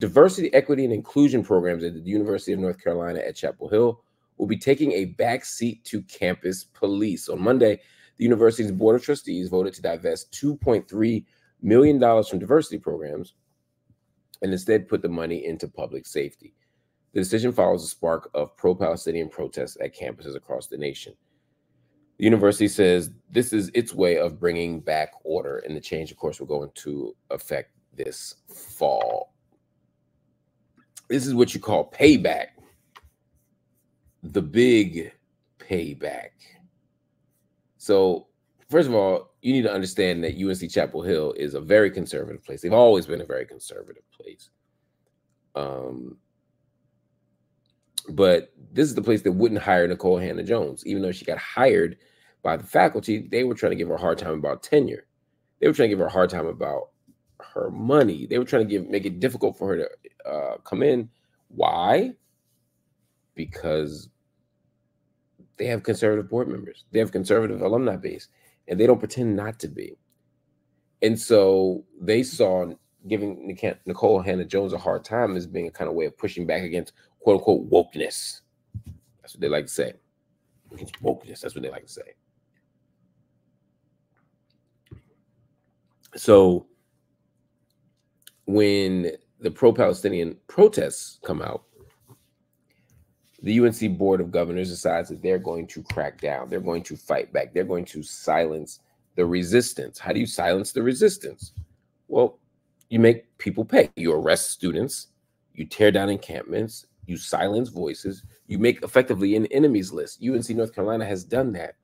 Diversity, equity, and inclusion programs at the University of North Carolina at Chapel Hill will be taking a backseat to campus police. On Monday, the university's Board of Trustees voted to divest $2.3 million from diversity programs and instead put the money into public safety. The decision follows a spark of pro-Palestinian protests at campuses across the nation. The university says this is its way of bringing back order, and the change, of course, will go into effect this fall. This is what you call payback. The big payback. So, first of all, you need to understand that UNC-Chapel Hill is a very conservative place. They've always been a very conservative place. But this is the place that wouldn't hire Nikole Hannah-Jones. Even though she got hired by the faculty, they were trying to give her a hard time about tenure. They were trying to give her a hard time about her money. They were trying to make it difficult for her to come in. Why? Because they have conservative board members. They have conservative alumni base, and they don't pretend not to be. And so they saw giving Nikole Hannah-Jones a hard time as being a kind of way of pushing back against quote unquote wokeness. That's what they like to say. Against wokeness, that's what they like to say. So when the pro-Palestinian protests come out, the UNC Board of Governors decides that they're going to crack down. They're going to fight back. They're going to silence the resistance. How do you silence the resistance? Well, you make people pay. You arrest students. You tear down encampments. You silence voices. You make effectively an enemies list. UNC North Carolina has done that.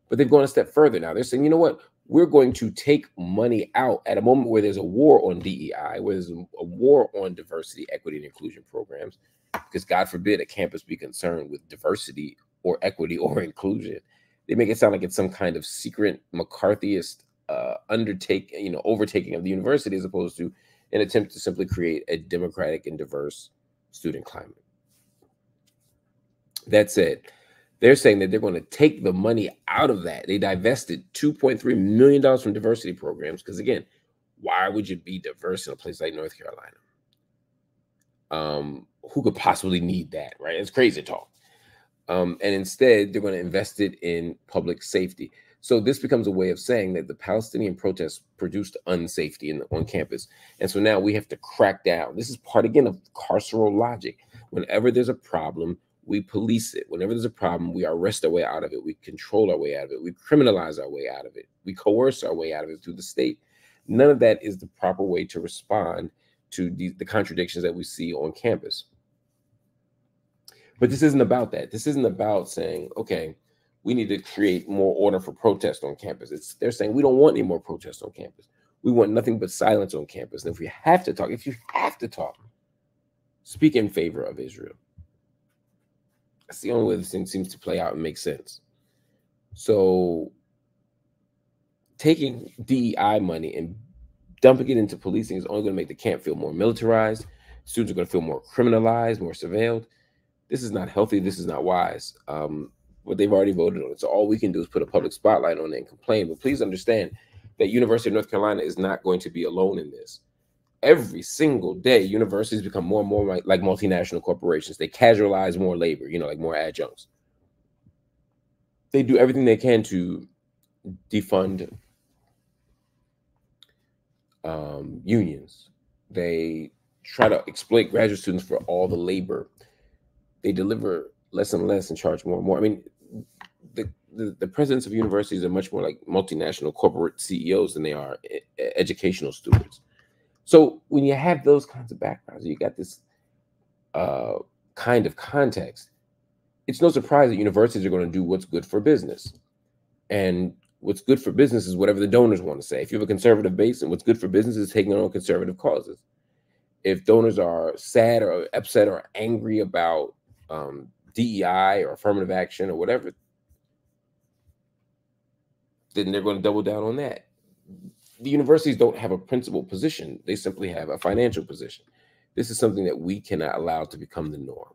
But they've gone a step further now. They're saying, you know what? We're going to take money out at a moment where there's a war on DEI, where there's a war on diversity, equity, and inclusion programs. Because God forbid a campus be concerned with diversity or equity or inclusion. They make it sound like it's some kind of secret McCarthyist overtaking of the university, as opposed to an attempt to simply create a democratic and diverse student climate. That said, they're saying that they're going to take the money out of that. They divested $2.3 million from diversity programs because, again, why would you be diverse in a place like North Carolina? Who could possibly need that, right? It's crazy talk. And instead, they're going to invest it in public safety. So this becomes a way of saying that the Palestinian protests produced unsafety on campus. And so now we have to crack down. This is part, again, of carceral logic. Whenever there's a problem, we police it. Whenever there's a problem, we arrest our way out of it. We control our way out of it. We criminalize our way out of it. We coerce our way out of it through the state. None of that is the proper way to respond to the contradictions that we see on campus. But this isn't about that. This isn't about saying, okay, we need to create more order for protest on campus. They're saying we don't want any more protest on campus. We want nothing but silence on campus. And if you have to talk, speak in favor of Israel. That's the only way this thing seems to play out and make sense. So taking DEI money and dumping it into policing is only going to make the camp feel more militarized. Students are going to feel more criminalized, more surveilled. This is not healthy. This is not wise. But they've already voted on it. So all we can do is put a public spotlight on it and complain. But please understand that University of North Carolina is not going to be alone in this. Every single day, universities become more and more like multinational corporations. They casualize more labor, like more adjuncts. They do everything they can to defund unions. They try to exploit graduate students for all the labor. They deliver less and less and charge more and more. I mean, the presidents of universities are much more like multinational corporate CEOs than they are educational stewards. So when you have those kinds of backgrounds, you got this kind of context, it's no surprise that universities are going to do what's good for business. And what's good for business is whatever the donors want to say. If you have a conservative base, and what's good for business is taking on conservative causes. If donors are sad or upset or angry about DEI or affirmative action or whatever, then they're going to double down on that. The universities don't have a principled position. They simply have a financial position. This is something that we cannot allow to become the norm.